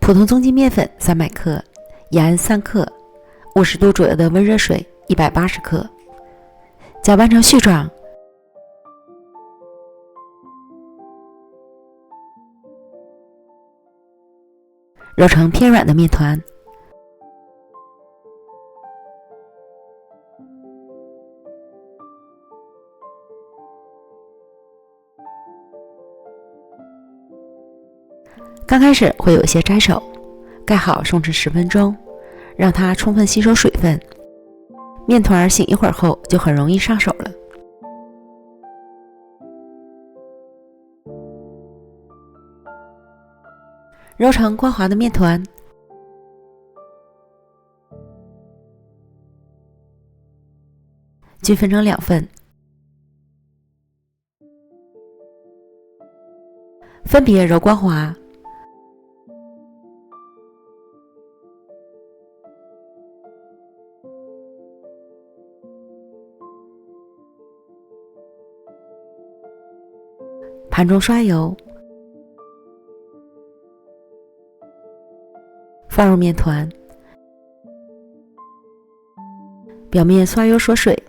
普通中筋面粉300克，盐3克，50度左右的温热水180克，搅拌成絮状。揉成偏软的面团。刚开始会有一些摘手，盖好松弛10分钟，让它充分吸收水分。面团醒一会儿后就很容易上手了。揉成光滑的面团，均分成2份，分别揉光滑。盘中刷油，放入面团，表面刷油锁水，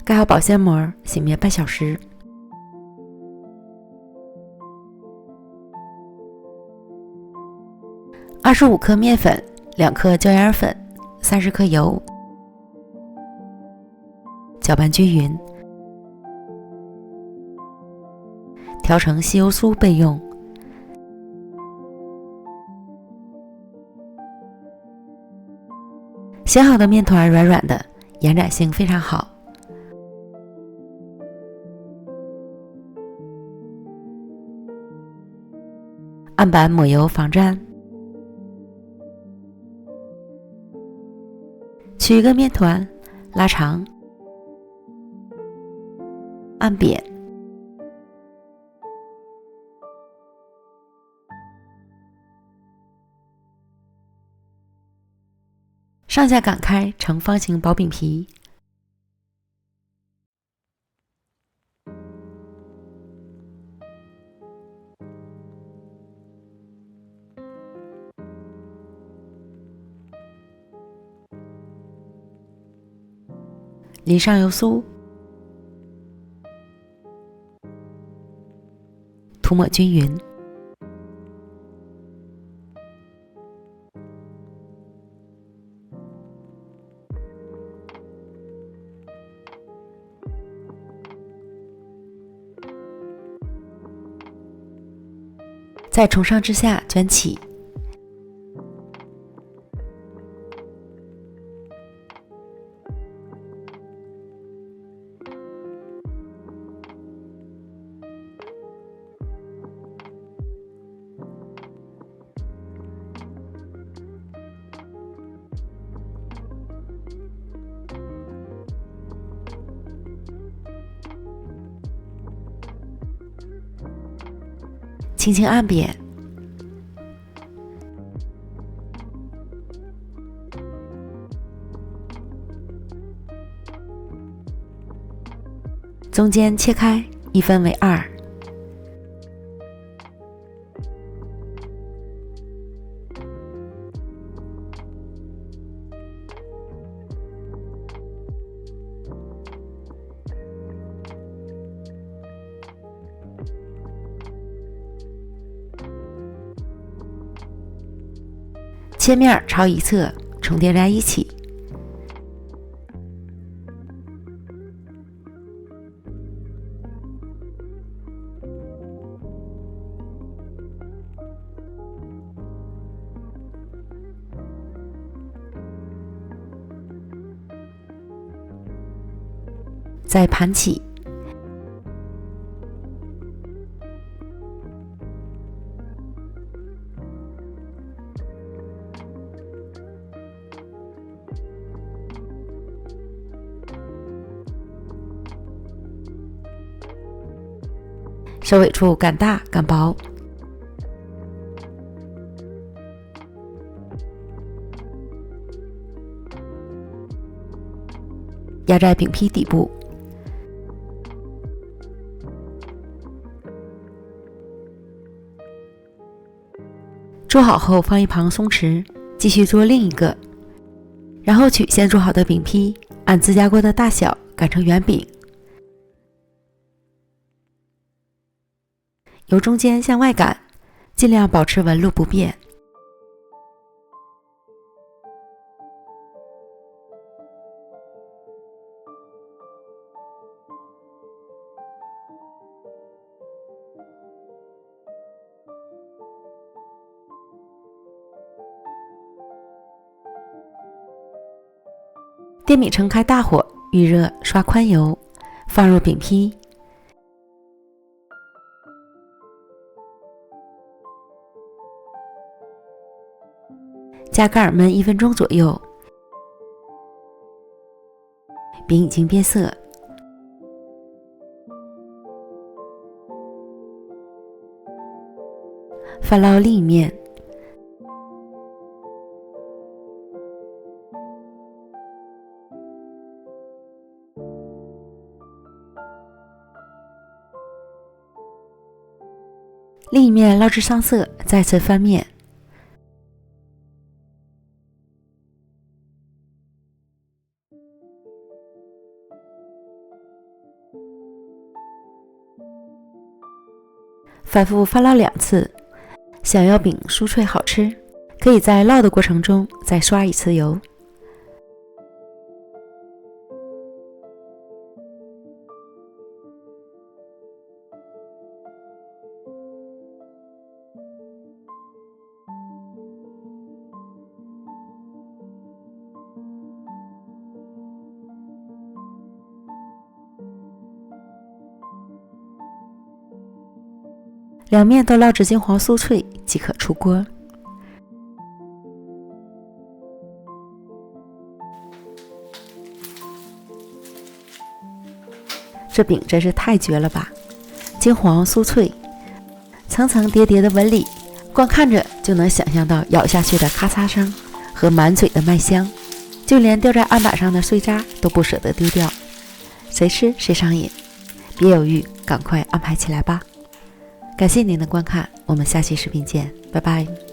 盖好保鲜膜，醒面半小时。25克面粉，2克椒盐粉，30克油，搅拌均匀，调成稀油酥备用。醒好的面团软软的，延展性非常好。案板抹油防粘。取一个面团，拉长，按扁，上下擀开成方形薄饼皮。淋上油酥，涂抹均匀。再从上至下卷起。轻轻按扁，中间切开，一分为2。切面朝一侧，重叠在一起。再盘起。收尾处擀大擀薄，压在饼皮底部。做好后放一旁松弛，继续做另一个，然后取先做好的饼皮，按自家锅的大小擀成圆饼，由中间向外擀，尽量保持纹路不变。电饼铛开大火，预热，刷宽油，放入饼皮，加盖儿焖1分钟左右。饼已经变色，翻捞另一面。另一面捞至上色，再次翻面。反复翻捞2次。想要饼酥脆好吃，可以在烙的过程中再刷1次油。两面都烙至金黄酥脆，即可出锅。这饼真是太绝了吧！金黄酥脆，层层叠叠的纹理，光看着就能想象到咬下去的咔嚓声和满嘴的麦香，就连掉在案板上的碎渣都不舍得丢掉，谁吃谁上瘾。别犹豫，赶快安排起来吧！感谢您的观看，我们下期视频见，拜拜。